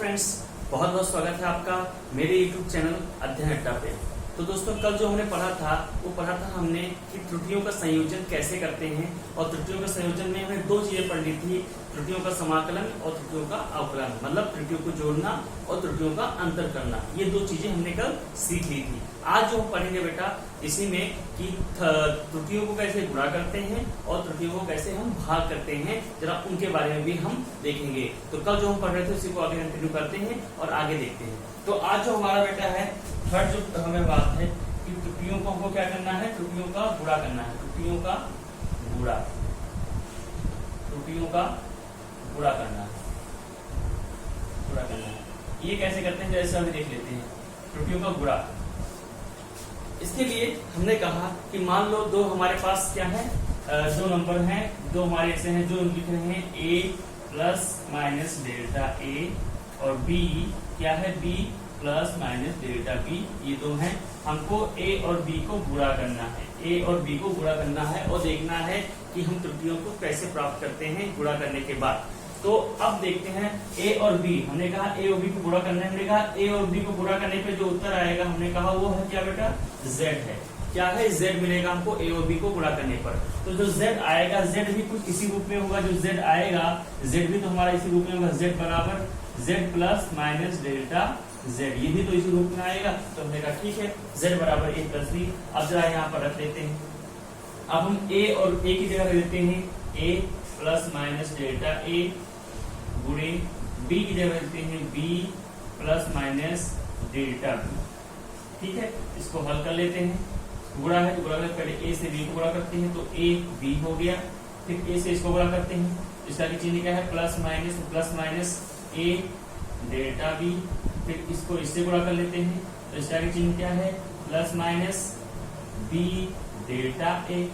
Friends, बहुत बहुत स्वागत है आपका मेरे YouTube चैनल अध्ययन अड्डा पे। तो दोस्तों, कल जो हमने पढ़ा था वो पढ़ा था हमने कि त्रुटियों का संयोजन कैसे करते हैं। और त्रुटियों का संयोजन में हमें दो चीजें पढ़नी थी, त्रुटियों का समाकलन और त्रुटियों का अवकलन, मतलब त्रुटियों को जोड़ना और त्रुटियों का अंतर करना। ये दो चीजें हमने कल सीख ली थी। आज जो हम पढ़ेंगे बेटा इसी में कि त्रुटियों को कैसे गुणा करते हैं और त्रुटियों को कैसे हम भाग करते हैं, जरा उनके बारे में भी हम देखेंगे। तो कल जो हम पढ़ रहे थे उसी को आगे कंटिन्यू करते हैं और आगे देखते हैं। तो आज जो हमारा बेटा है थर्ड जो हमें बात है कि त्रुटियों को हमको क्या करना है, त्रुटियों का गुणा करना है। त्रुटियों का गुणा करना है। ये कैसे करते हैं, जैसे अभी देख लेते हैं। त्रुटियों का गुणा, इसके लिए हमने कहा कि मान लो दो हमारे पास क्या है, दो नंबर हैं, दो हमारे ऐसे हैं जो लिख रहे हैं a plus minus delta a और b क्या है, b plus minus delta b। ये दो हैं, हमको a और b को गुणा करना है। a और b को गुणा करना है और देखना है कि हम त्रुटियों को कैसे प्राप्त करते हैं गुणा करने के बाद। तो अब देखते हैं a और b। हमने कहा a और b को गुणा करना है। हमने कहा a और b को गुणा करने पे जो उत्तर आएगा हमने कहा वो है क्या बेटा, z है। क्या है, z मिलेगा हमको a और b को गुणा करने पर। तो जो z आएगा, z भी कुछ इसी रूप में होगा। जो z आएगा, z भी तो हमारा इसी रूप में होगा, z बराबर z plus minus delta z। ये भी तो इसी रूप में आएगा। तो हमने कहा ठीक है, z बराबर a प्लस b। अब जरा यहाँ पर रख लेते हैं। अब हम a और a की जगह रख देते हैं a plus minus delta a गुणे b की जगह रखते हैं b plus minus delta b। ठीक है, इसको हल कर लेते हैं। गुणा है तो गुणा करते, पहले a से b को गुणा करते हैं तो a b हो गया। फिर a से इसको गुणा करते हैं, इसका चिन्ह क्या है, plus minus a delta b। फिर इसको इससे गुणा कर लेते हैं तो इसका चिन्ह क्या है, plus minus b delta a।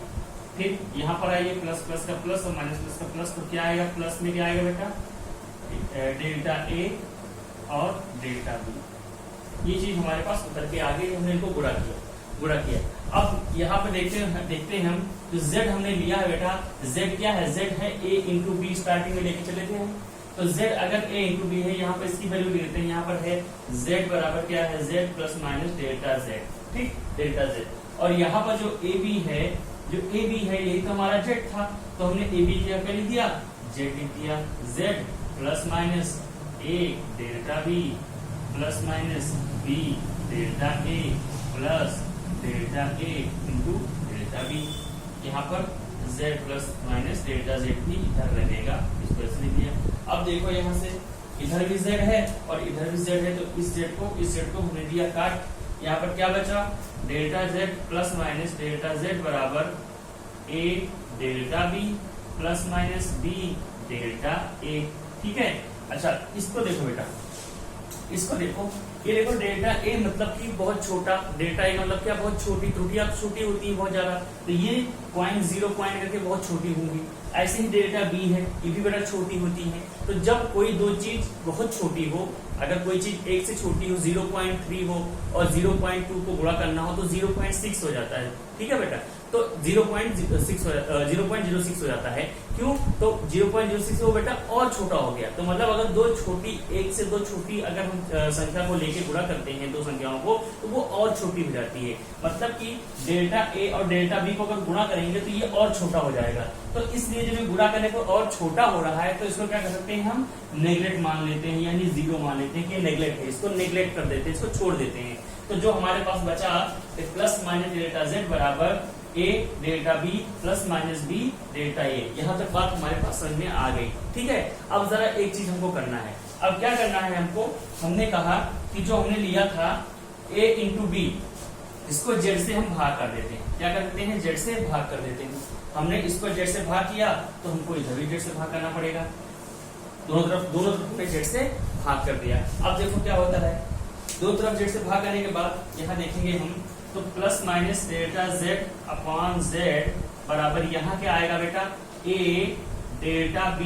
फिर यहाँ पर आइए, प्लस का प्लस और माइनस प्लस का प्लस, तो क्या आएगा, प्लस में क्या आएगा बेटा, डेल्टा a और डेल्टा b। ये चीज हमारे पास उतर के आ गई, हमने इनको गुणा किया। अब यहाँ पे देखते हैं हम जो z हमने लिया है बेटा, z क्या है, z है a इंटू बी। स्टार्टिंग में लेके चले थे हम। तो z अगर a इंटू बी है, यहाँ पर इसकी वैल्यू लेते हैं। यहाँ पर है z बराबर क्या है, z plus minus delta z। ठीक, डेल्टा z। और यहाँ पर जो ab है, यही तो हमारा z था। तो हमने ab क्या लिख दिया, z लिख दिया। z plus minus a delta b plus minus b delta a plus delta a into delta b। यहाँ पर z plus minus delta z भी इधर रहेगा, इसको ऐसे लिख दिया। अब देखो यहाँ से इधर भी z है और इधर भी z है, तो इस z को हमने दिया काट। यहाँ पर क्या बचा, delta z plus minus delta z बराबर a delta b plus minus b delta a। ठीक है, अच्छा इसको देखो बेटा, इसको देखो, ये देखो डेल्टा a मतलब कि बहुत छोटा, डेल्टा a मतलब क्या, बहुत छोटी। त्रुटियां छोटी होती है बहुत ज्यादा, तो ये 0.0 करके बहुत छोटी होंगी। ऐसे ही डेल्टा b है, ये भी बेटा छोटी होती है। तो जब कोई दो चीज बहुत छोटी हो, अगर कोई चीज एक से छोटी हो, 0.3 हो और 0.2 को गुणा करना हो तो 0.6 हो जाता है। ठीक है बेटा, तो 0.06 हो जाता है। क्यों, तो 0.06 वो बेटा और छोटा हो गया। तो मतलब अगर एक से दो छोटी अगर हम संख्या को लेके गुणा करते हैं, दो संख्याओं को, तो वो और छोटी हो जाती है। मतलब कि डेल्टा a और डेल्टा b को अगर गुणा करेंगे तो ये और छोटा हो जाएगा। तो इसलिए जब गुणा करने पर और छोटा हो रहा है तो इसको क्या कर सकते हैं, हम नेग्लेक्ट मान लेते हैं, यानी 0 मान लेते हैं कि नेग्लेक्ट है। इसको नेग्लेक्ट कर देते हैं, इसको छोड़ देते हैं। तो जो हमारे पास बचा प्लस माइनस डेल्टा z बराबर a delta b plus minus b delta a। यहाँ तक बात हमारे पास समझ में आ गई। ठीक है, अब जरा एक चीज हमको करना है। अब क्या करना है हमको, हमने कहा कि जो हमने लिया था a इंटू b, इसको z से हम भाग कर देते हैं। क्या करते हैं, z से भाग कर देते हैं। हमने इसको z से भाग किया तो हमको इधर भी z से भाग करना पड़ेगा। दोनों तरफ में z से भाग कर दिया। अब देखो क्या होता है, दो तरफ z से भाग करने के बाद यहाँ देखेंगे हम, तो plus minus delta z upon z बराबर यहाँ क्या आएगा बेटा, a डेल्टा b।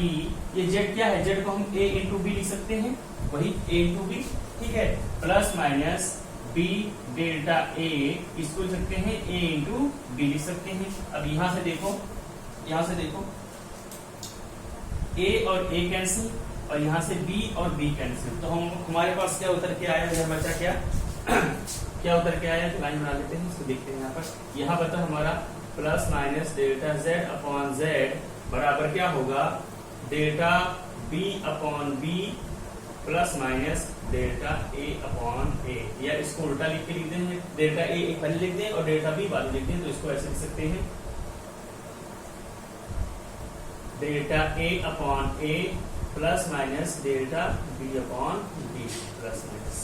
ये z क्या है, z को हम a इंटू बी लिख सकते हैं, वही a इंटू बी। ठीक है, plus minus b delta a, इसको लिख सकते हैं a इंटू बी लिख सकते हैं। अब यहाँ से देखो a और a कैंसिल, और यहाँ से b और b कैंसिल, तो हम हमारे पास क्या उतर के आया है बच्चा, क्या क्या उतर के आया, तो लाइन बना लेते हैं, इसको देखते हैं। यहाँ बता हमारा plus minus delta z upon z बराबर क्या होगा, delta b upon b plus minus delta a upon a, या इसको उल्टा लिख के लिख दें, डेल्टा a एक पहले लिख दें और डेल्टा b बाद में लिख दें, तो इसको ऐसे लिख सकते हैं, delta a upon a plus minus delta b upon b plus minus.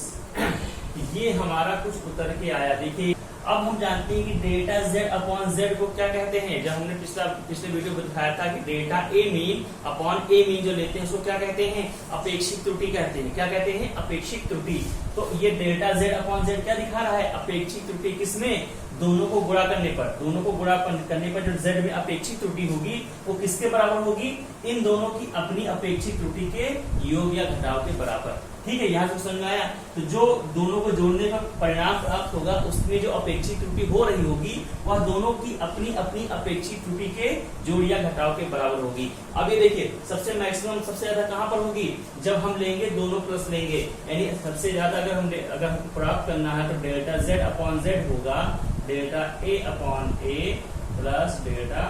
ये हमारा कुछ उतर के आया। देखिए अब हम जानते हैं कि डेल्टा z अपॉन z को क्या कहते हैं। जब हमने पिछले वीडियो में दिखाया था कि delta a mean upon a mean जो लेते हैं उसको क्या कहते हैं, अपेक्षित त्रुटि कहते हैं। क्या कहते हैं, अपेक्षित त्रुटि। तो ये डेल्टा z अपॉन z क्या दिखा रहा है, अपेक्षित त्रुटि। किसमें, दोनों को गुणा करने पर, दोनों को गुणा करने पर जो z में अपेक्षित त्रुटि होगी वो किसके बराबर होगी, इन दोनों की अपनी अपेक्षित त्रुटि के योग या घटाव के बराबर। ठीक है, यहाँ से समझ में आया। तो जो दोनों को जोड़ने का परिणाम प्राप्त होगा उसमें जो अपेक्षित त्रुटि हो रही होगी वह दोनों की अपनी अपनी अपेक्षित त्रुटि के जोड़ या घटाव के बराबर होगी। अब ये देखिए सबसे मैक्सिमम सबसे ज्यादा कहाँ पर होगी, जब हम लेंगे दोनों प्लस लेंगे, यानी सबसे ज्यादा अगर प्राप्त करना है तो डेल्टा z अपॉन z होगा delta a upon a plus delta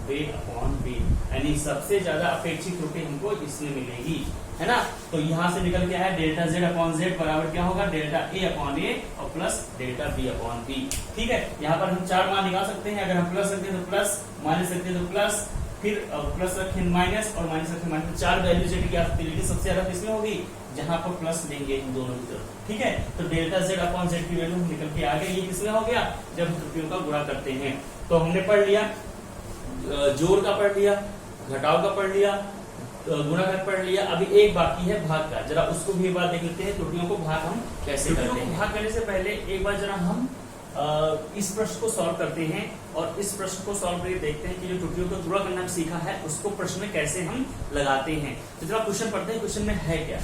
b upon b, यानी सबसे ज्यादा अपेक्षित त्रुटि हमको इसमें मिलेगी, है ना। तो यहाँ से निकल के आया डेल्टा z अपॉन z बराबर क्या होगा, डेल्टा a अपॉन a और plus delta b upon b। ठीक है, यहाँ पर हम 4 मान निकाल सकते हैं। अगर हम प्लस रखते हैं तो प्लस, माइनस रखते हैं तो प्लस, फिर प्लस रखें माइनस और माइनस रखें माइनस, 4 वैल्यू जेड की आ सकती है, लेकिन सबसे ज्यादा किसमें होगी, जहां पर प्लस लेंगे इन दोनों की तरफ। ठीक है, तो डेल्टा z अपॉन z की वैल्यू निकल के आ गई। ये किसमें हो गया, जब हम त्रुटियों का गुणा करते हैं। तो हमने पढ़ लिया, जोड़ का पढ़ लिया, घटाव का पढ़ लिया, गुणा का पढ़ लिया। अभी एक बाकी है भाग का, जरा उसको भी एक बार देख लेते हैं। त्रुटियों को भाग हम कैसे करते हैं। भाग करने से पहले एक बार जरा हम इस प्रश्न को सॉल्व करते हैं और इस प्रश्न को सॉल्व करके देखते हैं कि जो त्रुटियों को गुणा करना सीखा है उसको प्रश्न में कैसे हम लगाते हैं। तो जरा क्वेश्चन पढ़ते हैं, क्वेश्चन में है क्या।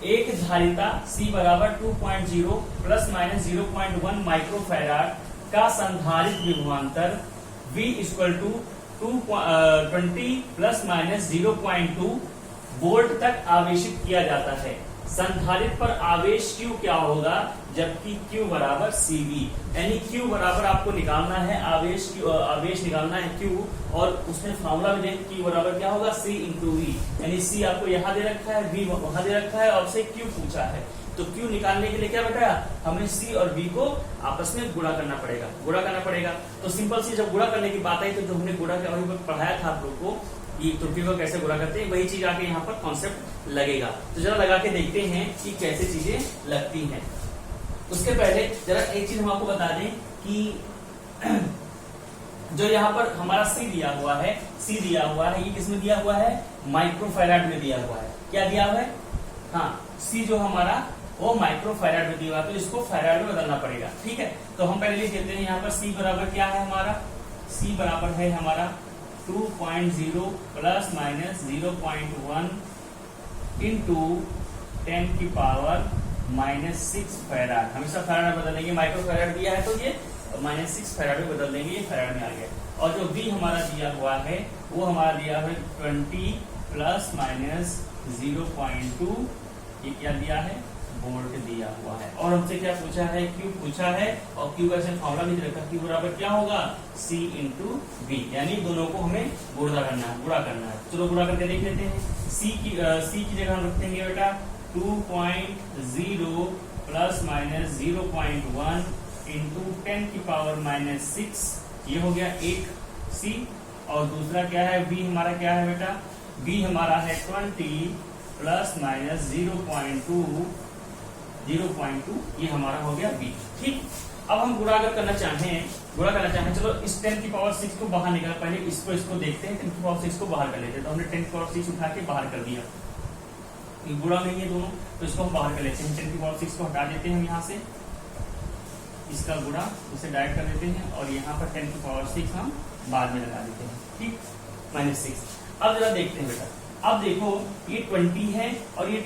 एक धारिता C बराबर 2.0 प्लस माइनस 0.1 माइक्रोफैराड का संधारित विभवांतर V equal to 20 plus minus 0.2 volt तक आवेशित किया जाता है। संधारित्र पर आवेश Q क्या होगा, जबकि Q बराबर CV, यानी Q बराबर आपको निकालना है आवेश निकालना है Q, और उसमें फॉर्मूला में देखें Q बराबर क्या होगा, C इंटू V, यानी C आपको यहाँ दे रखा है, V वहां दे रखा है और से Q पूछा है। तो Q निकालने के लिए क्या बताया, हमें C और V को आपस में गुणा करना पड़ेगा। तो सिंपल सी जब गुणा करने की बात आई तो जो हमने गुणा पढ़ाया था आप लोग को, ये त्रुटि को कैसे गुणा करते हैं, वही चीज आके यहाँ पर कॉन्सेप्ट लगेगा। तो जरा लगा के देखते हैं कि कैसे चीजें लगती हैं। उसके पहले जरा एक चीज हम आपको बता दें कि जो यहाँ पर हमारा C दिया हुआ है, ये किसमें दिया हुआ है, माइक्रोफैराड में दिया हुआ है। क्या दिया हुआ है, हाँ, C जो हमारा वो माइक्रोफैराड में दिया हुआ है, तो इसको फैराड में बदलना पड़ेगा। ठीक है, तो हम पहले लिख देते हैं यहाँ पर C बराबर क्या है हमारा, C बराबर है हमारा 2.0 प्लस माइनस 0.1 इंटू 10 की पावर माइनस 6 फैराड। हमेशा फैराड में बदल देंगे, माइक्रोफैराड दिया है तो ये माइनस 6 फैराड में बदल देंगे, ये फैराड में आ गया। और जो V हमारा दिया हुआ है वो हमारा दिया है 20 प्लस माइनस 0.2, ये क्या दिया है, वोल्ट दिया हुआ है। और हमसे क्या पूछा है, Q पूछा है, और Q का फॉर्मूला भी रखा, Q बराबर क्या होगा, C इंटू V, यानी दोनों को हमें गुणा करना है। चलो गुणा करके देख लेते हैं। C की जगह हम रखेंगे बेटा 2.0 प्लस माइनस 0.1 इंटू 10 की पावर माइनस 6, ये हो गया एक C। और दूसरा क्या है, V हमारा क्या है बेटा, V हमारा है 20 प्लस माइनस 0.2, ये हमारा हो गया B। ठीक, अब हम गुणा करना चाहें, चलो इस 10 की पावर 6 को बाहर निकाल, पहले इसको देखते हैं, 10 की पावर 6 को बाहर कर लेते हैं। तो हमने 10 की पावर 6 उठा के बाहर कर दिया, गुणा नहीं है दोनों, तो इसको हम बाहर कर लेते हैं। 10 की पावर 6 को हटा देते हैं हम यहाँ से, इसका गुणा इसे डायरेक्ट कर देते हैं, और यहाँ पर 10 की पावर 6 हम बाद में लगा देते हैं। ठीक, माइनस 6। अब जरा देखते हैं बेटा, अब देखो ये 20 है और ये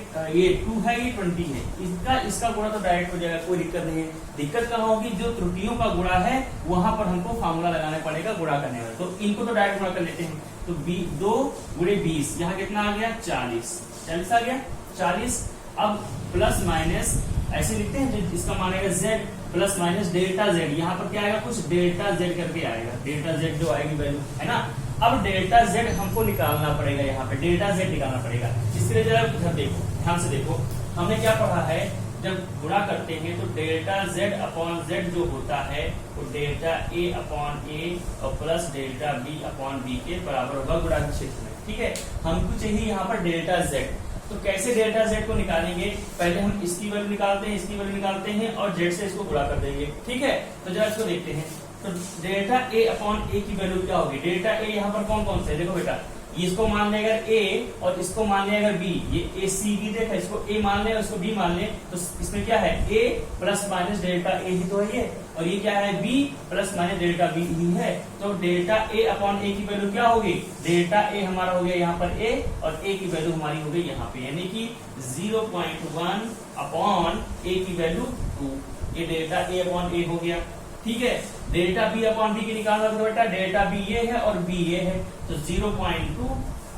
2 है, ये 20 है, इसका गुणा तो डायरेक्ट हो जाएगा, कोई दिक्कत नहीं है। दिक्कत कहाँ होगी, जो त्रुटियों का गुणा है वहां पर हमको फार्मूला लगाना पड़ेगा गुणा करने में। तो इनको तो डायरेक्ट गुणा कर लेते हैं। तो 2 गुणे 20, यहाँ कितना आ गया 40 आ गया 40। अब प्लस माइनस ऐसे लिखते हैं, इसका मान आएगा z plus minus delta z, यहाँ पर क्या आएगा कुछ डेल्टा z करके आएगा, डेल्टा z जो आएगी वैल्यू, है ना। अब डेल्टा z हमको निकालना पड़ेगा, यहाँ पे डेल्टा z निकालना पड़ेगा। इसके लिए जरा इधर देखो, ध्यान से देखो, हमने क्या पढ़ा है, जब गुणा करते हैं तो डेल्टा z अपॉन z जो होता है वो डेल्टा a अपॉन a और plus delta b upon b के बराबर होगा गुणा के क्षेत्र में, ठीक है। हमको चाहिए यहाँ पर डेल्टा z, तो कैसे डेल्टा z को निकालेंगे, पहले हम इसकी वैल्यू निकालते हैं, इसकी वैल्यू निकालते हैं और z से इसको गुणा कर देंगे, ठीक है। तो जरा इसको देखते हैं, तो डेल्टा a अपॉन a की वैल्यू क्या होगी, डेल्टा a यहाँ पर कौन कौन से, देखो बेटा, इसको मान ले अगर a और इसको मान ले अगर b, ये a c b देखा, इसको a मान ले और इसको b मान ले, तो इसमें क्या है a plus minus delta a ही तो है ये, और ये क्या है b plus minus delta b ही है। तो डेल्टा a अपॉन a की वैल्यू क्या होगी, डेल्टा a हमारा हो गया यहाँ पर a और a की वैल्यू हमारी हो गई यहाँ पे, यानी कि 0.1 अपॉन a की वैल्यू 2, ये डेल्टा a अपॉन a हो गया, ठीक है। डेल्टा बी अपॉन बी की निकालना तो बेटा डेल्टा बी ये है और बी ये है, तो 0.2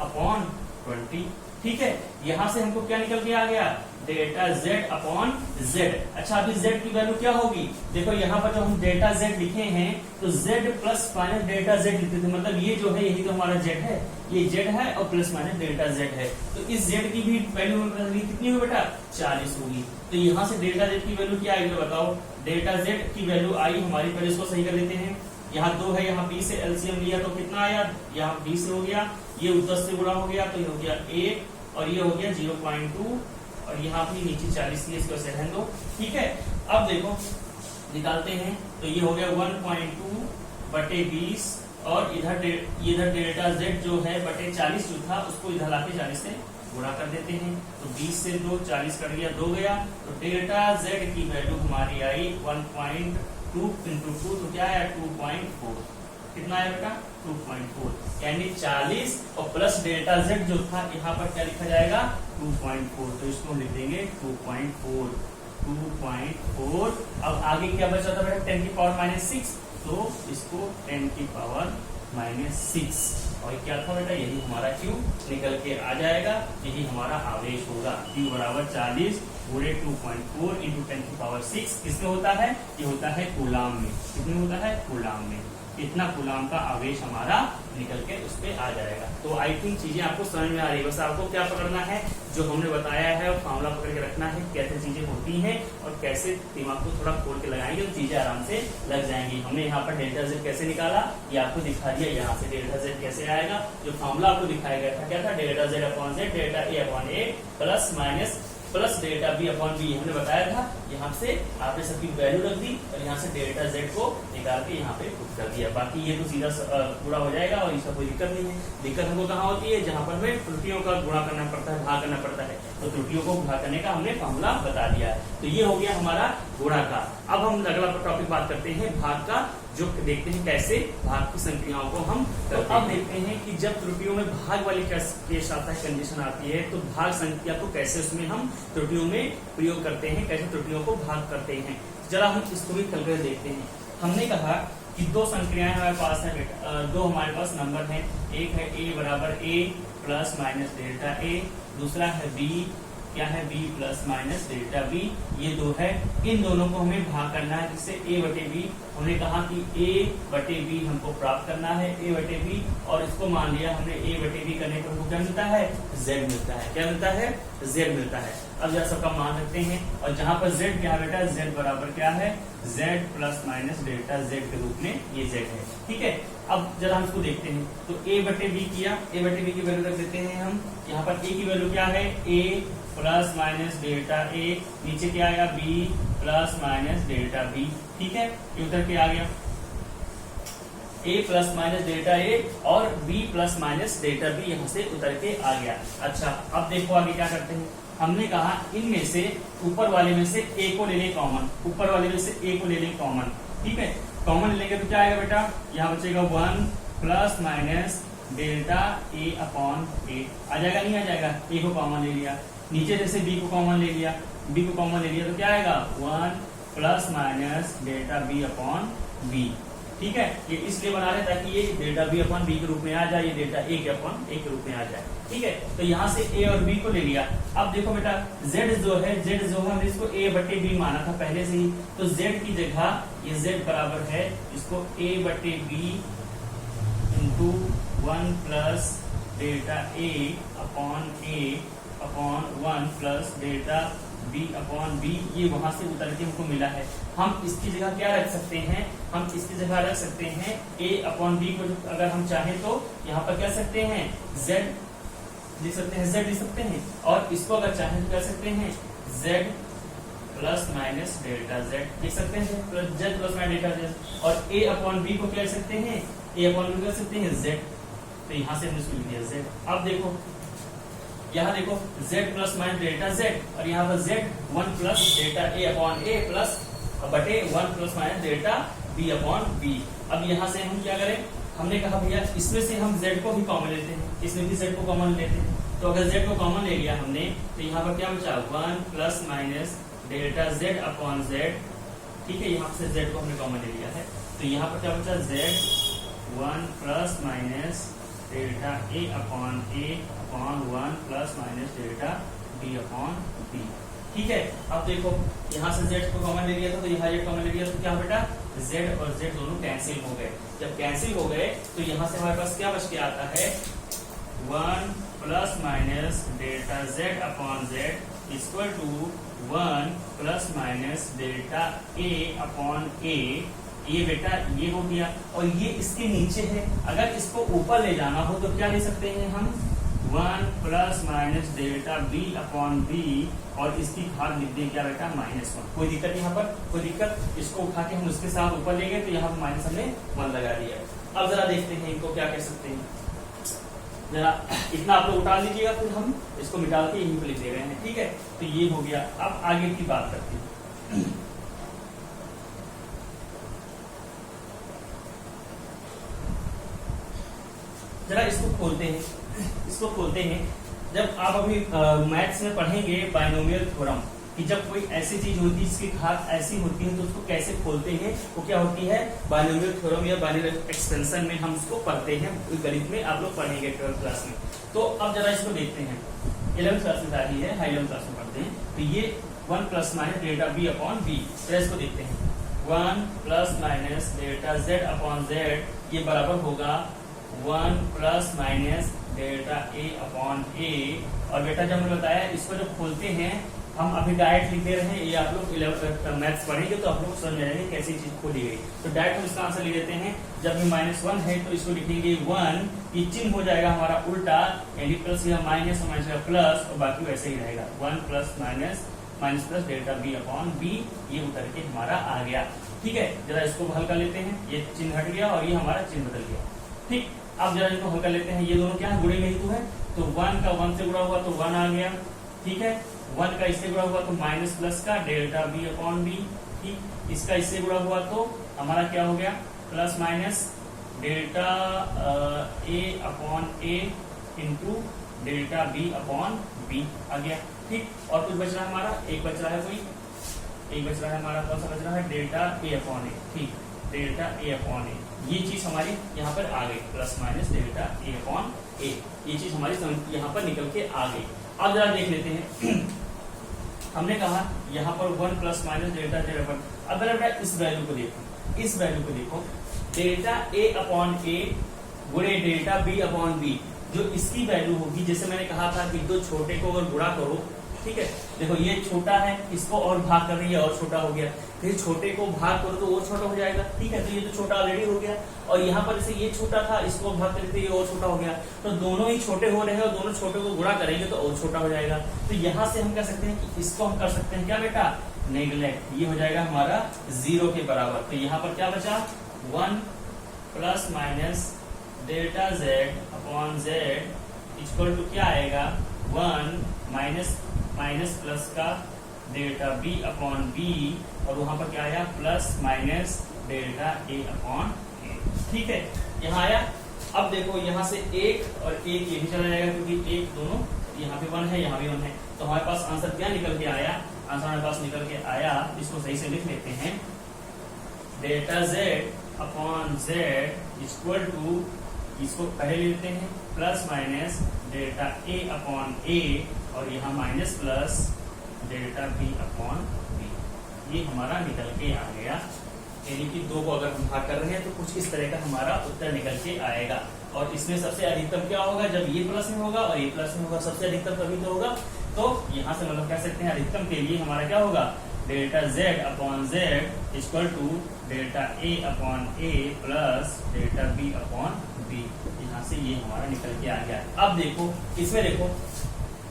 अपॉन 20, ठीक है। यहां से हमको क्या निकल के आ गया, डेल्टा z अपॉन z। अच्छा, अभी z की वैल्यू क्या होगी, देखो यहाँ पर जो हम डेल्टा z लिखे हैं तो z plus minus delta z लिखते थे, मतलब ये जो है यही तो हमारा z है, ये z है और प्लस माइनस डेल्टा z है। तो इस z की भी वैल्यू कितनी होगी बेटा, 40 होगी। तो यहाँ से डेल्टा z की वैल्यू क्या आएगी बताओ, डेल्टा z की वैल्यू आई हमारी, पहले इसको सही कर लेते हैं। यहाँ 2 है, यहाँ 20 से एलसीएम लिया तो कितना आया, यहाँ 20 हो गया, ये 10 से गुणा हो गया तो ये हो गया 1 और ये हो गया 0.2 और यहाँ भी नीचे 40 थी, इसको रहने दो, ठीक है। अब देखो निकालते हैं, तो ये हो गया 1.2 बटे 20 और इधर डेल्टा z जो है बटे 40 जो था उसको इधर लाके 40 से गुणा कर देते हैं। तो 20 से 2 40 कट गया, 2 गया, तो डेल्टा z की वैल्यू हमारी आई 1.2 इंटू 2, तो क्या आया 2.4, कितना आया बेटा 2.4, यानी 40 और प्लस डेल्टा z जो था यहाँ पर क्या लिखा जाएगा 2.4, तो इसको हम लिख देंगे 2.4। अब आगे क्या बचा था बेटा 10 की पावर माइनस 6, तो इसको 10 की पावर माइनस 6 और क्या था बेटा, यही हमारा Q निकल के आ जाएगा, यही हमारा आवेश होगा। Q बराबर 40 गुणे 2.4 इंटू 10 की पावर 6, किसमें होता है, ये होता है कूलाम में, कितने होता है कूलाम में, इतना कूलाम का आवेश हमारा निकल के उस पे आ जाएगा। तो आई थिंक चीजें आपको समझ में आ रही है, बस आपको क्या पकड़ना है, जो हमने बताया है और फॉर्मूला पकड़ के रखना है, कैसे चीजें होती हैं और कैसे दिमाग को थोड़ा खोल के लगाएंगे तो चीजें आराम से लग जाएंगी। हमने यहाँ पर डेल्टा z कैसे निकाला ये आपको दिखा दिया, यहाँ से डेल्टा z कैसे आएगा, जो फॉर्मूला आपको दिखाया गया था क्या था, delta z upon z delta a upon a plus minus plus delta b upon b हमने बताया था। यहाँ से आपने सबकी वैल्यू रख दी और यहाँ से डेल्टा z को निकाल के यहाँ पे पुट कर दिया, बाकी ये तो सीधा पूरा हो जाएगा और इसका कोई दिक्कत नहीं है। दिक्कत हमको कहाँ होती है, जहाँ पर हमें त्रुटियों का गुणा करना पड़ता है, भाग करना पड़ता है, तो त्रुटियों को भाग करने का हमने फॉर्मूला बता दिया है। तो ये हो गया हमारा गुणा का। अब हम अगला टॉपिक बात करते हैं भाग का, जो देखते हैं कैसे भाग की संक्रियाओं को हम करते हैं। अब देखते हैं कि जब त्रुटियों में भाग वाली केस आता है, कंडीशन आती है, तो भाग संख्या को कैसे उसमें हम त्रुटियों में प्रयोग करते हैं, कैसे त्रुटियों को भाग करते हैं। जरा हम इसको भी कर देखते हैं। हमने कहा कि दो संक्रियाएं हमारे पास है बेटा, दो हमारे पास नंबर हैं, एक है a बराबर a plus minus delta a, दूसरा है b, क्या है b plus minus delta b, ये दो है। इन दोनों को हमें भाग करना है, जिससे a बटे b, हमने कहा कि a बटे b हमको प्राप्त करना है, a बटे b, और इसको मान लिया हमने a बटे b करने पर हमको क्या मिलता है, z मिलता है, क्या मिलता है, z मिलता है। अब जरा सबका मान रखते हैं, और जहां पर z क्या है बेटा, z बराबर क्या है, z plus minus delta z के रूप में ये z है, ठीक है। अब जरा हम इसको देखते हैं, तो a बटे b किया, a बटे b की वैल्यू रख देते हैं हम। यहाँ पर a की वैल्यू क्या है, a plus minus delta a, नीचे क्या आएगा b plus minus delta b, ठीक है, ये उधर के आ गया a plus minus delta a और b plus minus delta b यहाँ से उतर के आ गया। अच्छा, अब देखो आगे क्या करते हैं। हमने कहा इनमें से ऊपर वाले में से a को ले लें कॉमन, ऊपर वाले में से a को ले लें कॉमन, ठीक है। कॉमन लेंगे तो क्या आएगा बेटा, यहाँ बचेगा 1 plus minus delta A upon ए आ जाएगा, नहीं आ जाएगा? ए को कॉमन ले लिया, नीचे जैसे बी को कॉमन ले लिया, बी को कॉमन ले लिया तो क्या आएगा 1 plus minus delta b upon b. ठीक है, ये इसलिए बना रहे ताकि ये डेल्टा बी अपॉन बी के रूप में आ जाए, ये डेल्टा ए के अपॉन ए के रूप में आ जाए। ठीक है, तो यहाँ से ए और बी को ले लिया। अब देखो बेटा z जो है हमने इसको a बटे b माना था पहले से ही, तो z की जगह ये z बराबर है इसको a बटे b into 1 plus delta a upon 1 plus delta b upon b, ये वहां से उतर के हमको मिला है। हम इसकी जगह क्या रख सकते हैं? हम इसकी जगह रख सकते हैं a अपॉन b को, अगर हम चाहें तो यहाँ पर क्या सकते हैं z लिख सकते हैं, z लिख सकते हैं, और इसको अगर चाहें तो क्या सकते हैं z plus minus delta z लिख सकते हैं, z plus minus delta z, और a अपॉन b को क्या लिख सकते हैं? a अपॉन b को लिख सकते हैं z, तो यहाँ से हमने इसको लिख दिया z। अब देखो यहाँ देखो z plus minus delta z, और यहाँ पर z 1 plus delta a upon a plus बटे 1 plus minus delta b upon b। अब यहाँ से हम क्या करें? हमने कहा भैया इसमें से हम z को भी कॉमन लेते हैं, इसमें भी z को कॉमन लेते हैं, तो अगर z को कॉमन ले लिया हमने तो यहाँ पर क्या बचा 1 plus minus delta z upon z। ठीक है, यहाँ से z को हमने कॉमन ले लिया है, तो यहाँ पर क्या बचा z 1 plus minus delta a upon 1 plus minus delta b upon b। ठीक है, अब देखो यहाँ से z को कॉमन ले लिया था, तो यहाँ z कॉमन ले लिया तो क्या बेटा z और z दोनों कैंसिल हो गए। जब कैंसिल हो गए तो यहाँ से हमारे पास क्या बच के आता है 1 plus minus delta z upon z equal to 1 plus minus delta a upon a। ये बेटा ये हो गया, और ये इसके नीचे है, अगर इसको ऊपर ले जाना हो तो क्या ले सकते हैं हम 1 plus minus delta b upon b, और इसकी घात लिख दें क्या बेटा -1। कोई दिक्कत यहाँ पर? कोई दिक्कत? इसको उठा के हम उसके साथ ऊपर ले गए तो यहाँ पर माइनस हमने 1 लगा दिया। अब जरा देखते हैं इनको क्या कह सकते हैं, जरा इतना आप लोग उठा लीजिएगा, फिर हम इसको मिटा के यहीं पर लिख दे रहे हैं। ठीक है, तो ये हो गया। अब आगे की बात करते हैं, जरा इसको खोलते हैं। जब आप अभी मैथ्स में पढ़ेंगे बाइनोमियल थ्योरम कि जब कोई ऐसी चीज होती है जिसकी घात ऐसी होती है तो उसको कैसे खोलते हैं, वो क्या होती है बाइनोमियल थ्योरम या बाइनोमियल एक्सपेंशन में हम उसको पढ़ते हैं, गणित में आप लोग पढ़ेंगे 12th क्लास में। तो अब जरा इसको देखते हैं, 11th क्लास में जारी है, हाई 11th क्लास में पढ़ते हैं। तो ये 1 plus minus delta b upon b, जरा इसको देखते हैं 1 plus minus delta z upon z, ये बराबर होगा 1 plus minus delta a upon a। और बेटा जब मैंने बताया इसको जब खोलते हैं हम अभी डायरेक्ट लिख दे रहे हैं, ये आप लोग 11th मैथ्स पढ़ेंगे तो आप लोग समझ जाएंगे कैसी चीज खोली गई। तो डायरेक्ट हम इसका आंसर लिख देते हैं, जब भी -1 है तो इसको लिखेंगे 1, ये चिन्ह हो जाएगा हमारा उल्टा, यानी प्लस या माइनस माइनस का प्लस, और बाकी वैसे ही रहेगा 1 plus minus minus plus delta b upon b, ये उतर के हमारा आ गया। ठीक है, जरा इसको हल कर लेते हैं, ये चिन्ह हट गया और ये हमारा चिन्ह बदल गया। ठीक, अब जरा इनको हल कर लेते हैं, ये दोनों क्या है गुणे में ही तो है, तो 1 का 1 से गुणा हुआ तो 1 आ गया। ठीक है, 1 का इससे गुणा हुआ तो माइनस प्लस का डेल्टा b अपॉन b। ठीक, इसका इससे गुणा हुआ तो हमारा क्या हो गया plus minus delta a upon a into delta b upon b आ गया। ठीक, और कुछ बच रहा है हमारा, एक बच रहा है, कोई एक बच रहा है हमारा, कौन सा बच रहा है डेल्टा a अपॉन a। ठीक, डेल्टा a अपॉन a, ये चीज हमारी यहाँ पर आ गई, plus minus delta a upon a, ये चीज हमारी यहाँ पर निकल के आ गई। अब जरा देख लेते हैं हमने कहा यहाँ पर 1 plus minus delta z upon, अब बेटा इस वैल्यू को देखो, इस वैल्यू को देखो, डेल्टा a अपॉन a गुणे डेल्टा b अपॉन b, जो इसकी वैल्यू होगी, जैसे मैंने कहा था कि दो छोटे को अगर गुणा करो, ठीक है, देखो ये छोटा है, इसको और भाग कर रही है और छोटा हो गया, फिर छोटे को भाग करो तो और छोटा हो जाएगा। ठीक है, तो ये तो छोटा ऑलरेडी हो गया, और यहाँ पर जैसे ये छोटा था, इसको भाग करके ये और छोटा हो गया, तो दोनों ही छोटे हो रहे हैं और दोनों छोटे को गुणा करेंगे तो और छोटा हो जाएगा। तो यहाँ से हम कह सकते हैं कि इसको हम कर सकते हैं क्या बेटा नेग्लेक्ट, ये हो जाएगा हमारा 0 के बराबर। तो यहाँ पर क्या बचा 1 plus minus delta z upon z equal to क्या आएगा 1 माइनस माइनस प्लस का डेल्टा b अपॉन b, और वहां पर क्या आया plus minus delta a upon a। ठीक है, यहाँ आया। अब देखो यहाँ से एक और एक ये भी चला जाएगा, क्योंकि एक दोनों यहाँ भी 1 है, यहाँ भी 1 है। तो हमारे पास आंसर क्या निकल के आया? आंसर हमारे पास निकल के आया, इसको सही से लिख लेते हैं, delta z upon z equal to, इसको पहले लेते हैं, plus minus delta a upon a, और यहाँ minus plus delta b upon b। ये हमारा निकल के आ गया। यानी कि 2 को अगर हम भाग कर रहे हैं तो कुछ इस तरह का हमारा उत्तर निकल के आएगा। और इसमें सबसे अधिकतम क्या होगा? जब ये प्लस में होगा और ये प्लस में होगा, सबसे अधिकतम तभी तो होगा। तो यहाँ से मतलब कह सकते हैं अधिकतम के लिए हमारा क्या होगा? Delta z upon z equal to delta a upon a plus delta b upon b। यहाँ से ये हमारा निकल के आ गया। अब देखो इसमें, देखो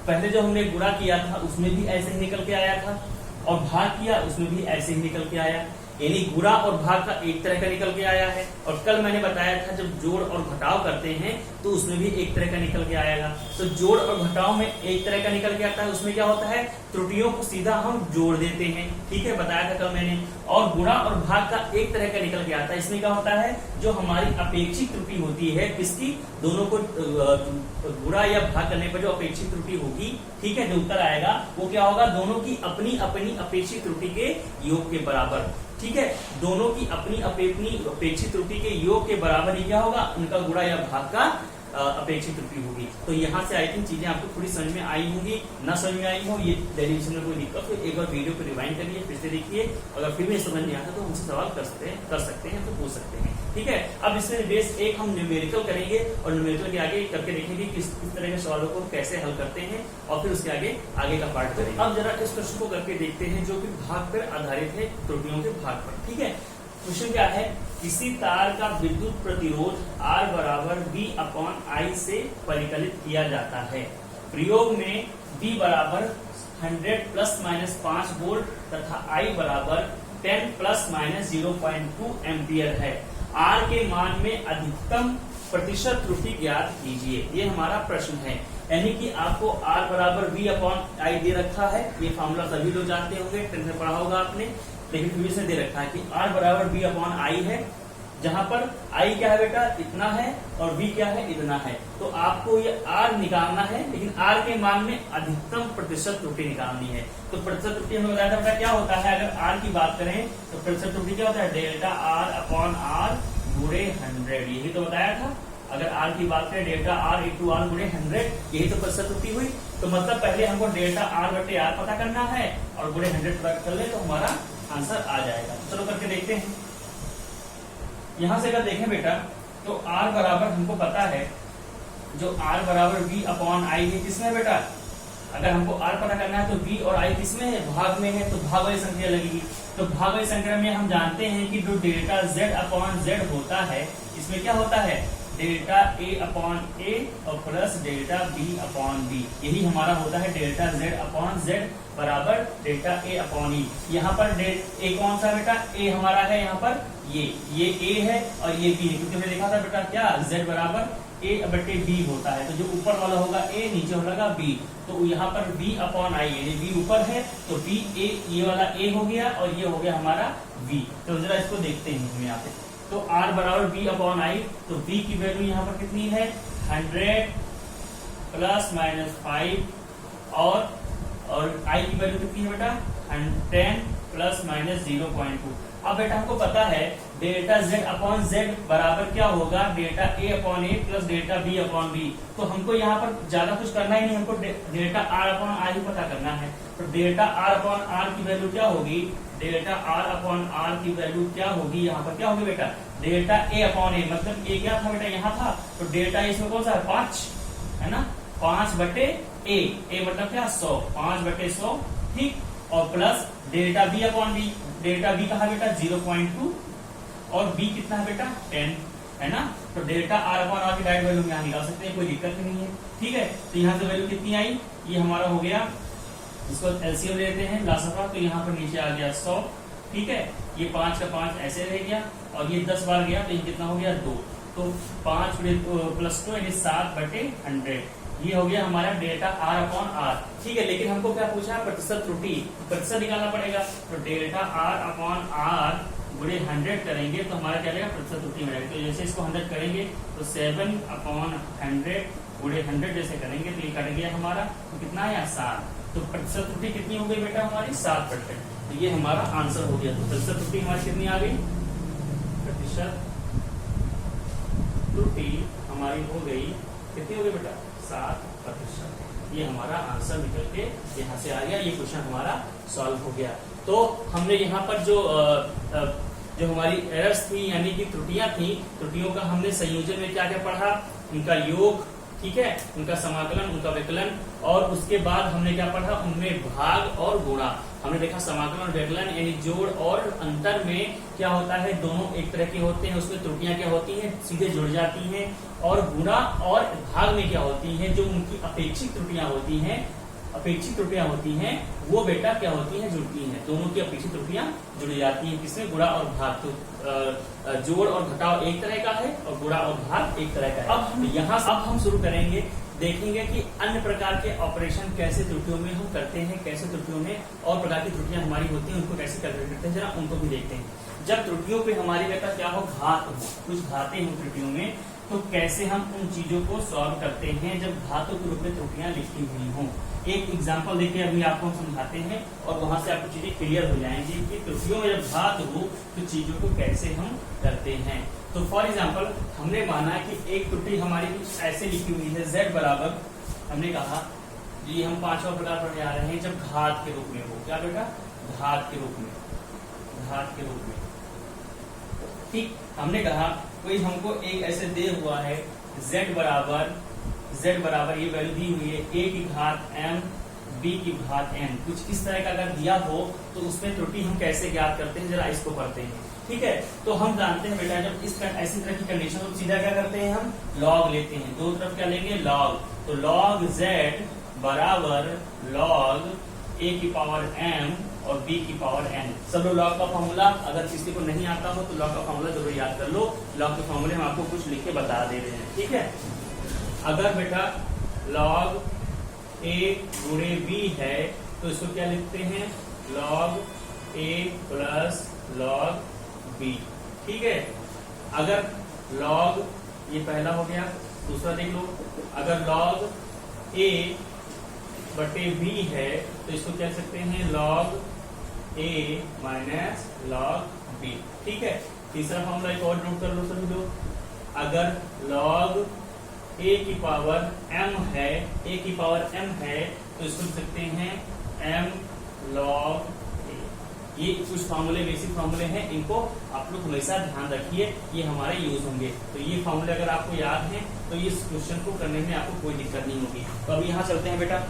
पहले जो हमने गुणा किया था उसमें भी ऐसे ही निकल के आया था, और भाग किया उसमें भी ऐसे ही निकल के आया। यानी गुणा और भाग का एक तरह का निकल के आया है। और कल मैंने बताया था जब जोड़ और घटाव करते हैं तो उसमें भी एक तरह का निकल के आएगा। तो जोड़ और घटाव में एक तरह का निकल के आता है, उसमें क्या होता है? त्रुटियों को सीधा हम जोड़ देते हैं, ठीक है, बताया था कल मैंने। और गुणा और भाग का एक तरह का निकल के आता है, इसमें क्या होता है? जो हमारी अपेक्षित त्रुटि होती है, किसकी? दोनों को गुणा या भाग करने पर जो अपेक्षित त्रुटि होगी, ठीक है, जो उत्तर आएगा वो क्या होगा? दोनों की अपनी अपनी अपेक्षित त्रुटि के योग के बराबर, ठीक है, दोनों की अपनी अपेक्षित त्रुटि के योग के बराबर ही क्या होगा? उनका गुणा या भाग का अपेक्षित त्रुटि होगी। तो यहाँ से आई थिंक चीजें आपको थोड़ी समझ में आई होंगी। ना समझ में आई हो ये डेरिवेशन में कोई दिक्कत हो, एक बार वीडियो को रिवाइंड करिए, फिर से देखिए। अगर फिर भी समझ नहीं आता तो हमसे सवाल कर सकते हैं, तो पूछ सकते हैं, ठीक है। अब इसमें बेस एक हम न्यूमेरिकल करेंगे, और न्यूमेरिकल के आगे करके देखेंगे किस तरह के सवालों को कैसे हल करते हैं, और फिर उसके आगे का पार्ट करेंगे। अब जरा इस प्रश्न को करके देखते हैं जो कि भाग पर आधारित है, त्रुटियों के भाग पर, ठीक है। क्वेश्चन क्या है? किसी तार का विद्युत प्रतिरोध R बराबर V अपॉन I से परिकलित किया जाता है। प्रयोग में V बराबर 100 प्लस माइनस 5 वोल्ट तथा I बराबर 10 प्लस माइनस 0.2 एम्पियर है। R के मान में अधिकतम प्रतिशत त्रुटि ज्ञात कीजिए। ये हमारा प्रश्न है। यानी कि आपको R बराबर V अपॉन I दे रखा है। ये फॉर्मूला सभी लोग जानते होंगे, 10th में पढ़ा होगा आपने, लेकिन फिर से दे रखा है कि R बराबर V अपॉन I है, जहां पर I क्या है बेटा? इतना है, और V क्या है? इतना है। तो आपको ये R निकालना है, लेकिन R के मान में अधिकतम प्रतिशत त्रुटि निकालनी है। तो प्रतिशत त्रुटि हमें बताया था बेटा क्या होता है? अगर R की बात करें तो प्रतिशत त्रुटि क्या होता है? डेल्टा R अपॉन R गुणे 100, यही तो बताया था। अगर R की बात करें डेल्टा R इंटू R गुणे 100, यही तो प्रतिशत त्रुटि हुई। तो मतलब पहले हमको डेल्टा R बटे R पता करना है, और गुणे 100 पता कर ले तो हमारा आंसर आ जाएगा। चलो करके देखते हैं। यहां से अगर देखें बेटा तो R बराबर हमको पता है, जो R बराबर V अपॉन I है, किसमें बेटा? अगर हमको R पता करना है तो V और I किसमें है? भाग में है, तो भाग वाली संख्या लगेगी। तो भाग वाली संख्या में हम जानते हैं कि जो डेल्टा Z अपॉन Z होता है, इसमें क्या होता है? डेल्टा A अपॉन A और plus delta B upon B। यही हमारा होता है डेल्टा Z अपॉन Z बराबर डेल्टा A अपॉन E। यहाँ पर A कौन सा बेटा? A हमारा है यहाँ पर, ये A है और ये B है, क्योंकि हमने देखा था बेटा क्या? Z बराबर A बटे B होता है। तो जो ऊपर वाला होगा A, नीचे होगा B। तो यहाँ पर B अपॉन I, यानी B ऊपर है तो B A, ये वाला A हो गया और ये हो गया हमारा V। तो जरा इसको देखते हैं हम यहाँ पे। तो R बराबर B अपॉन I, तो B की वैल्यू यहाँ पर कितनी है? 100 प्लस माइनस 5, और I की वैल्यू कितनी है बेटा? 10 प्लस माइनस 0.2। अब बेटा हमको पता है डेल्टा Z अपॉन Z बराबर क्या होगा? Delta A upon A plus delta B upon B। तो हमको यहाँ पर ज्यादा कुछ करना ही नहीं, हमको डेल्टा R अपॉन R ही पता करना है। तो डेल्टा R अपॉन R की वैल्यू क्या होगी? डेल्टा R अपॉन R की वैल्यू क्या होगी? यहाँ पर क्या होगी बेटा? डेल्टा A अपॉन A, मतलब A क्या था बेटा? यहाँ था, तो डेल्टा इसमें कौन सा है? 5 है ना, 5 बटे A मतलब क्या? 100, 5 बटे 100, ठीक। और plus delta B upon B, delta B कहा बेटा? 0.2, और B कितना है बेटा? 10 है ना। तो डेल्टा R अपॉन R की डायरेक्ट वैल्यू यहाँ निकाल सकते हैं, कोई दिक्कत नहीं है, ठीक है। तो यहाँ से वैल्यू कितनी आई? ये हमारा हो गया, इसको एलसीएम लेते हैं लासफा, तो यहाँ पर नीचे आ गया 100, ठीक है। ये 5 का 5 ऐसे रह गया, और ये 10 बार गया तो ये कितना हो गया? 2। तो 5 प्लस 2 यानी 7 बटे 100, ये हो गया हमारा डेल्टा R अपॉन R, ठीक है। लेकिन हमको क्या पूछा? प्रतिशत त्रुटि, प्रतिशत निकालना पड़ेगा। तो डेल्टा R अपॉन R गुणे 100 करेंगे तो हमारा क्या रहेगा, प्रतिशत त्रुटि मिलेगा। तो जैसे इसको 100 करेंगे तो 7/100 गुणे 100 जैसे करेंगे तो ये कट गया हमारा, तो कितना है 7। तो प्रतिशत त्रुटि कितनी हो गई बेटा हमारी 7%। तो ये हमारा आंसर हो गया। तो प्रतिशत त्रुटि हमारी कितनी आ गई, प्रतिशत त्रुटि हमारी हो गई, कितनी हो गई बेटा 7%। ये हमारा आंसर निकल के यहाँ से आ गया। ये क्वेश्चन हमारा सॉल्व हो गया। तो हमने यहाँ पर जो हमारी एरर्स थी यानी कि त्रुटियां थी, त्रुटियों का हमने संयोजन में क्या क्या पढ़ा, उनका योग, ठीक है, उनका समाकलन, उनका विकलन, और उसके बाद हमने क्या पढ़ा, उनमें भाग और गुणा। हमने देखा समाकलन और विकलन यानी जोड़ और अंतर में क्या होता है, दोनों एक तरह के होते हैं, उसमें त्रुटियां क्या होती हैं, सीधे जुड़ जाती हैं। और गुणा और भाग में क्या होती हैं, जो उनकी अपेक्षित त्रुटियां होती हैं, अपेक्षित त्रुटियां होती हैं, वो बेटा क्या होती हैं, जुड़ती हैं। दोनों की अपेक्षित त्रुटियां जुड़ जाती हैं, किसमें, गुणा और भाग। तो जोड़ और घटाव एक तरह का है और गुणा और भाग एक तरह का है। अब हम शुरू करेंगे, देखेंगे कि अन्य प्रकार के ऑपरेशन कैसे त्रुटियों में हम करते हैं, कैसे त्रुटियों में और प्रकार की त्रुटियां हमारी होती हैं उनको कैसे कैलकुलेट करते हैं, जरा उनको भी देखते हैं। जब त्रुटियों पे हमारी बेटा क्या हो, घात हो, कुछ घातें हो त्रुटियों में, तो कैसे हम उन चीजों को सॉल्व करते हैं जब घातों के रूप में त्रुटियां लिखी हुई हों। एक एग्जांपल देखिए, अभी आपको हम समझाते हैं और वहां से आपको चीजें क्लियर हो जाएंगी कि त्रुटियों में जब घात हो तो चीजों को कैसे हम करते हैं। तो फॉर एग्जांपल हमने माना कि एक त्रुटि हमारी कुछ ऐसे लिखी हुई है, z बराबर, हमने कहा ये हम 5वां प्रकार पढ़ने जा रहे हैं, जब घात के रूप में हो, क्या बेटा, घात के रूप में, घात के रूप में, ठीक। हमने कहा कोई हमको एक ऐसे दे हुआ है z बराबर ये वैल्यू दी हुई है a की घात m b की घात n, कुछ इस तरह का अगर दिया हो तो उसमें त्रुटि हम कैसे ज्ञात करते हैं, जरा इसको पढ़ते हैं, ठीक है। तो हम जानते हैं बेटा, जब इस ऐसी तरह की कंडीशन हो तो सीधा क्या करते हैं, हम लॉग लेते हैं, दो तरफ क्या लेंगे, लॉग। तो लॉग z बराबर लॉग a की पावर m और b की पावर n। सब लोग लॉग का फॉर्मूला, अगर किसी को नहीं आता हो तो लॉग का फॉर्मूला जरूर याद कर लो। लॉग के फॉर्मूले हम आपको कुछ लिख के बता दे रहे हैं, ठीक है। अगर बेटा log a गुणे b है तो इसको क्या लिखते हैं, log a plus log b, ठीक है। अगर log, ये पहला हो गया, दूसरा देख लो, अगर log a बटे b है तो इसको क्या सकते हैं, log a minus log b, ठीक है। तीसरा फॉर्मूला एक और नोट कर लो सभी लोग, अगर log a की पावर m है, a की पावर m है तो इसको लिख सकते हैं m log a। ये कुछ फार्मूले, बेसिक फार्मूले हैं, इनको आप लोग हमेशा ध्यान रखिए, ये हमारे यूज होंगे। तो ये फार्मूले अगर आपको याद हैं तो इस क्वेश्चन को करने में आपको कोई दिक्कत नहीं होगी। तो अभी यहाँ चलते हैं बेटा,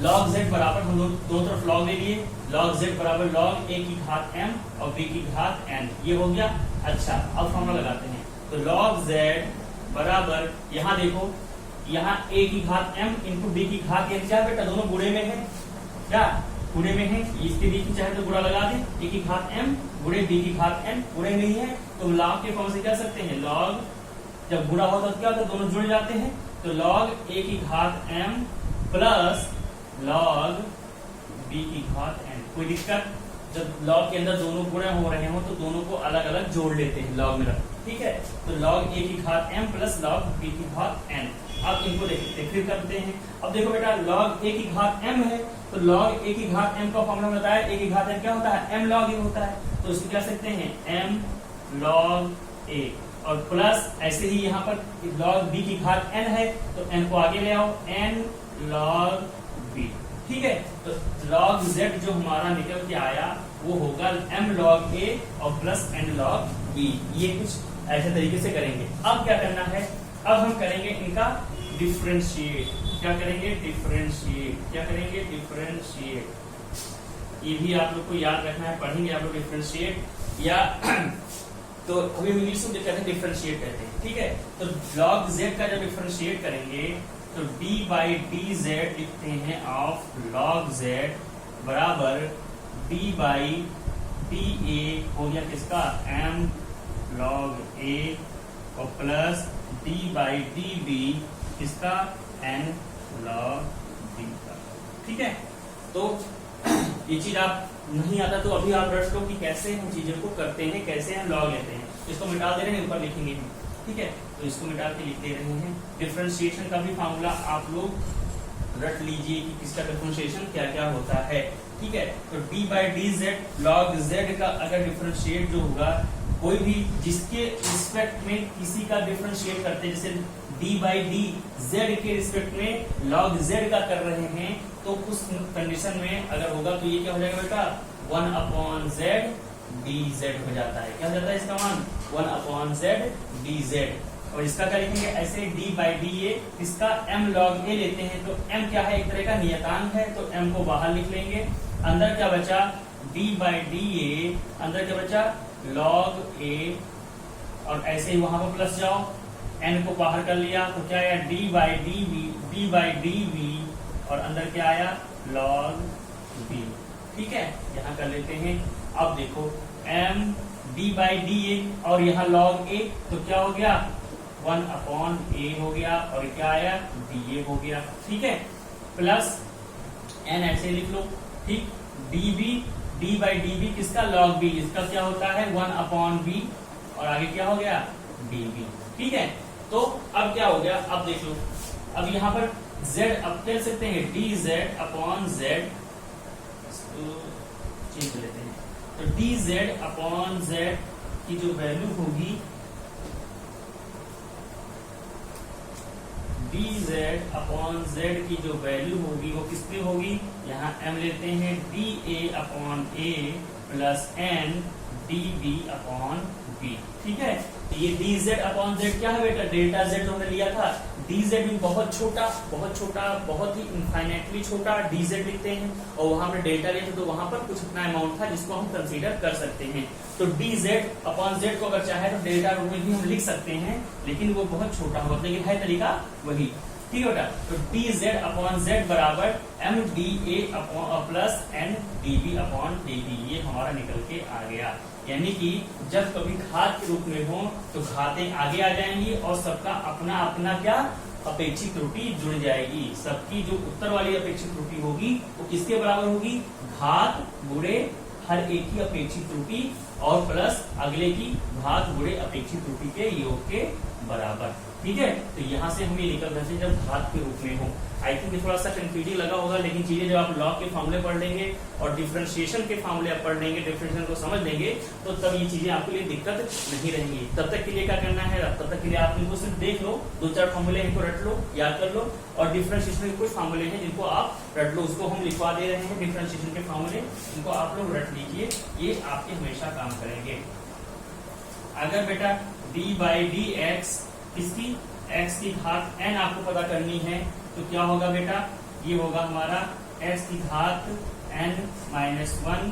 log z बराबर, हम लोग दो तरफ log ले लिए, log z बराबर log a की घात m और b की घात n, ये हो गया। अच्छा, अब फार्मूला लगाते हैं, तो log z बराबर, यहाँ देखो, यहाँ a की घात m इंटू b की घात n, क्या बेटा दोनों गुणे में है, क्या गुणे में है, इसके बीच में चाहे तो गुणा लगा दे, a की घात m गुणे b की घात n, गुणे में ही है, तो log के फॉर्म से कह सकते हैं, log जब गुणा होता है क्या होता है, दोनों जुड़ जाते हैं, तो log a की घात m प्लस log b की घात n। कोई दिक्कत, जब log के अंदर दोनों गुणे हो रहे हो तो दोनों को अलग अलग जोड़ लेते हैं log में रख, ठीक है। तो log a की घात m प्लस log b की घात n। अब इनको देखते फिर करते हैं। अब देखो बेटा, log a की घात m है तो log a की घात m का फॉर्मूला बताया, a की घात m क्या होता है, m log a होता है, तो इसको क्या सकते हैं, m log a, और प्लस ऐसे ही यहाँ पर log b की घात n है तो n को आगे ले आओ, n log b, ठीक है। तो log z जो हमारा निकल के आया वो होगा m log a और प्लस n log b। ये कुछ ऐसे तरीके से करेंगे। अब क्या करना है, अब हम करेंगे इनका डिफरेंशिएट। क्या करेंगे, डिफरेंशिएट। क्या करेंगे, डिफरेंशिएट। ये भी आप लोग को याद रखना है, पढ़ेंगे आप लोग डिफरेंशिएट, या तो अभी इंग्लिश में कहते हैं डिफरेंशिएट कहते हैं, ठीक है। तो log z का जब डिफरेंशिएट करेंगे तो d बाई डी जेड लिखते हैं ऑफ log z बराबर d बाई डी ए हो गया किसका, m log a और प्लस d बाई डी बी किसका, n log b का, ठीक है। तो ये चीज आप नहीं आता तो अभी आप रट लो कि कैसे हम चीजों को करते हैं, कैसे हम लॉग लेते हैं। इसको मिटा दे रहे हैं, ऊपर लिखेंगे हम, ठीक है। तो इसको मिटा के लिख दे रहे हैं। डिफरेंशिएशन का भी फार्मूला आप लोग रट लीजिए कि किसका डिफरेंशिएशन क्या क्या होता है, ठीक है। तो d by D Z log Z का अगर डिफरेंशिएट जो होगा, कोई भी जिसके रिस्पेक्ट में किसी का डिफरेंशिएट करते हैं, जैसे d बाई डी जेड के रिस्पेक्ट में लॉग जेड का कर रहे हैं, तो उस कंडीशन में अगर होगा तो ये क्या हो जाएगा बेटा, 1 अपॉन जेड डी जेड हो जाता है। क्या हो जाता है इसका मान, 1 अपॉन जेड डी जेड। और इसका क्या लिखेंगे, ऐसे d बाई डी ए, इसका m log a लेते हैं, तो m क्या है, एक तरह का नियतांक है, तो m को बाहर लिख लेंगे। अंदर क्या बचा, d बाई डी ए, अंदर क्या बचा log a, और ऐसे ही वहां पर प्लस जाओ, n को बाहर कर लिया तो क्या आया, d बाई डी वी, और अंदर क्या आया log b, ठीक है। यहाँ कर लेते हैं। अब देखो m d बाई डी ए और यहाँ log a, तो क्या हो गया 1 अपॉन a हो गया, और क्या आया dA हो गया, ठीक है। प्लस n ऐसे लिख लो, ठीक। dB d बाई dB किसका, log b, इसका क्या होता है 1 अपॉन b, और आगे क्या हो गया dB, ठीक है। तो अब क्या हो गया, अब देख लो, अब यहाँ पर z अब कह सकते हैं dz अपॉन z, चेंज कर लेते हैं। तो dz अपॉन z की जो वैल्यू होगी, dz अपॉन z की जो वैल्यू होगी वो किस पे होगी, यहाँ m लेते हैं, dA upon a plus n dB upon b, ठीक है। तो ये dz अपॉन z क्या है बेटा, डेल्टा z हमने लिया था। dz भी बहुत छोटा, बहुत ही इनफाइनाइटली छोटा dz लिखते हैं, और वहां हमने डेल्टा लिया था तो वहां पर कुछ इतना अमाउंट था जिसको हम कंसीडर कर सकते हैं। तो dz अपॉन z को अगर चाहे तो डेल्टा रूप में भी हम लिख सकते हैं, लेकिन वो बहुत छोटा होगा, लेकिन है तरीका वही, ठीक है बेटा। तो dz अपॉन z बराबर m dA upon plus n dB upon dB, ये हमारा निकल के आ गया। यानी कि जब कभी घात के रूप में हो तो घातें आगे आ जाएंगी और सबका अपना अपना क्या अपेक्षित त्रुटि जुड़ जाएगी। सबकी जो उत्तर वाली अपेक्षित त्रुटि होगी वो किसके बराबर होगी, घात गुणे हर एक की अपेक्षित त्रुटि और प्लस अगले की घात गुणे अपेक्षित त्रुटि के योग के बराबर, ठीक है। तो यहाँ से हमें निकल रहे हैं जब घात के रूप में हो। आई थिंक थोड़ा सा कंफ्यूजिंग लगा होगा, लेकिन चीजें जब आप लॉग के फॉर्मूले पढ़ लेंगे और डिफरेंशिएशन के फॉर्मूले आप पढ़ लेंगे, डिफरेंशिएशन को समझ लेंगे, तो तब ये चीजें आपके लिए दिक्कत नहीं रहेंगी। तब तक के लिए क्या करना है, तब तक के लिए आप इनको सिर्फ देख लो, 2-4 फॉर्मूले इनको रट लो, याद कर लो, और डिफरेंशिएशन के कुछ फॉर्मूले हैं जिनको आप रट लो, उसको हम लिखवा दे रहे हैं डिफरेंशिएशन के फॉर्मूले, इनको आप लोग रट लीजिए, ये आपके हमेशा काम करेंगे। अगर बेटा d बाई डी एक्स, इसकी x की घात n आपको पता करनी है, तो क्या होगा बेटा, ये होगा हमारा x की घात n माइनस 1,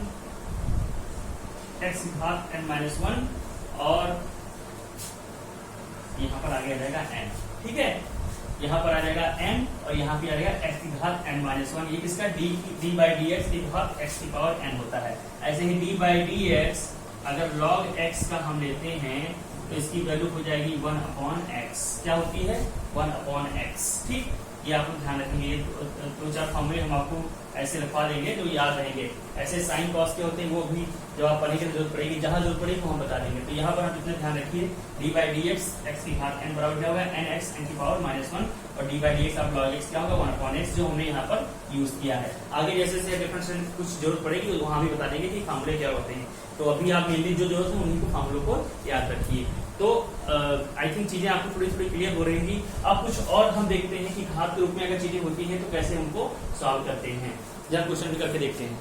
x की घात n माइनस 1, और यहाँ पर आ गया जाएगा n, ठीक है। यहाँ पर आ जाएगा n और यहाँ पे आ जाएगा x की घात n माइनस 1, ये किसका d बाई डी एक्स की घात x की पावर n होता है। ऐसे ही d बाई डी एक्स अगर log x का हम लेते हैं तो इसकी वैल्यू हो जाएगी 1 अपॉन x, क्या होती है 1 अपॉन x, ठीक। ये आपको ध्यान रखेंगे, 2-4 फॉर्मूले हम आपको ऐसे लिखवा देंगे तो याद रहेंगे। ऐसे साइन कॉस के होते हैं, वो भी जब आप पढ़ेंगे तो जरूरत पड़ेगी, जहां जरूरत पड़ेगी वो हम बता देंगे। तो यहाँ पर आप इतना ध्यान रखिए, d by D x x की घात n बराबर क्या होगा n x n की पावर माइनस 1, और d बाई डी एक्स आप log x क्या होगा 1 अपॉन x, जो हमने यहाँ पर यूज किया है। आगे जैसे जैसे डिफरेंशिएशन कुछ जरूरत पड़ेगी तो वहां भी बता देंगे कि फॉर्मूले क्या होते हैं। तो अभी आप मेनली जो जरूरत है उन्हीं को फॉर्मूलों को याद रखिए। तो आई थिंक चीजें आपको थोड़ी थोड़ी क्लियर हो रहेंगी। अब कुछ और हम देखते हैं कि घात के रूप में अगर चीजें होती हैं तो कैसे उनको सॉल्व करते हैं। जब क्वेश्चन भी करके देखते हैं।